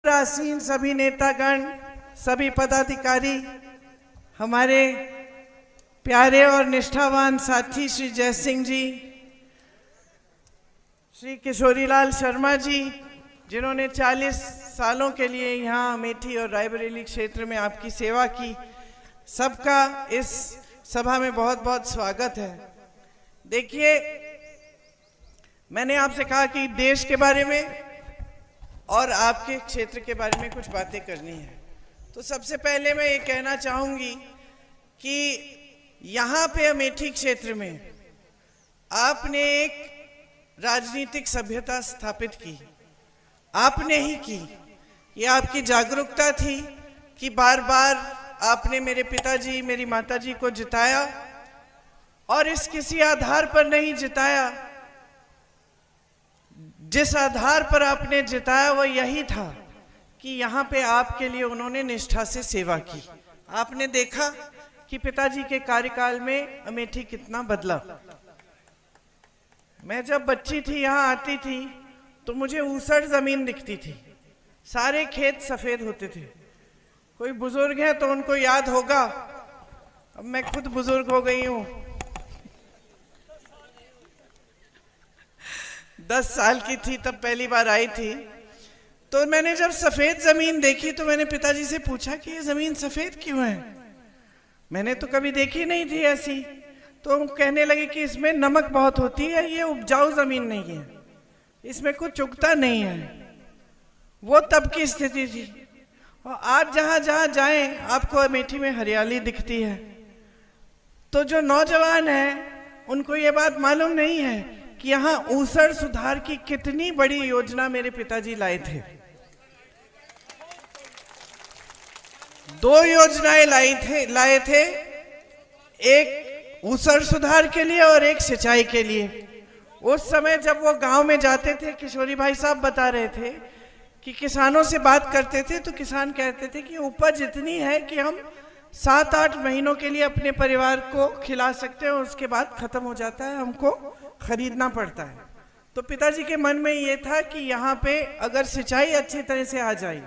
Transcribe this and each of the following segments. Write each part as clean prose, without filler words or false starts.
पर आसीन सभी नेतागण, सभी पदाधिकारी, हमारे प्यारे और निष्ठावान साथी श्री जय सिंह जी, श्री किशोरीलाल शर्मा जी, जिन्होंने 40 सालों के लिए यहाँ अमेठी और रायबरेली क्षेत्र में आपकी सेवा की, सबका इस सभा में बहुत बहुत स्वागत है। देखिए, मैंने आपसे कहा कि देश के बारे में और आपके क्षेत्र के बारे में कुछ बातें करनी है। तो सबसे पहले मैं ये कहना चाहूँगी कि यहाँ पे अमेठी क्षेत्र में आपने एक राजनीतिक सभ्यता स्थापित की, आपने ही की। ये आपकी जागरूकता थी कि बार बार आपने मेरे पिताजी, मेरी माताजी को जिताया, और इस किसी आधार पर नहीं जिताया। जिस आधार पर आपने जिताया वो यही था कि यहाँ पे आपके लिए उन्होंने निष्ठा से सेवा की। आपने देखा कि पिताजी के कार्यकाल में अमेठी कितना बदला। मैं जब बच्ची थी, यहाँ आती थी तो मुझे ऊसर जमीन दिखती थी, सारे खेत सफेद होते थे। कोई बुजुर्ग है तो उनको याद होगा, अब मैं खुद बुजुर्ग हो गई हूँ, 10 साल की थी तब पहली बार आई थी। तो मैंने जब सफेद जमीन देखी तो मैंने पिताजी से पूछा कि ये जमीन सफेद क्यों है, मैंने तो कभी देखी नहीं थी ऐसी। तो कहने लगे कि इसमें नमक बहुत होती है, ये उपजाऊ जमीन नहीं है, इसमें कुछ उगता नहीं है। वो तब की स्थिति थी। और आज जहां जहां जाएं आपको अमेठी में हरियाली दिखती है। तो जो नौजवान हैं उनको ये बात मालूम नहीं है कि यहाँ ऊसर सुधार की कितनी बड़ी योजना मेरे पिताजी लाए थे। 2 योजनाएं लाए थे, एक ऊसर सुधार के लिए और एक सिंचाई के लिए। उस समय जब वो गांव में जाते थे, किशोरी भाई साहब बता रहे थे कि किसानों से बात करते थे तो किसान कहते थे कि उपज इतनी है कि हम 7-8 महीनों के लिए अपने परिवार को खिला सकते हैं, और उसके बाद खत्म हो जाता है, हमको खरीदना पड़ता है। तो पिताजी के मन में ये था कि यहाँ पे अगर सिंचाई अच्छी तरह से आ जाए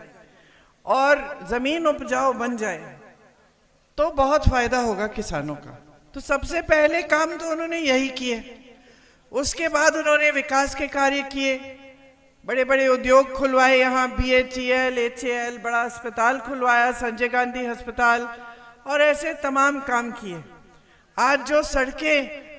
और जमीन उपजाऊ बन जाए तो बहुत फायदा होगा किसानों का। तो सबसे पहले काम तो उन्होंने यही किए। उसके बाद उन्होंने विकास के कार्य किए, बड़े बड़े उद्योग खुलवाए, यहाँ BHEL, HAL, बड़ा अस्पताल खुलवाया, संजय गांधी अस्पताल, और ऐसे तमाम काम किए। आज जो सड़कें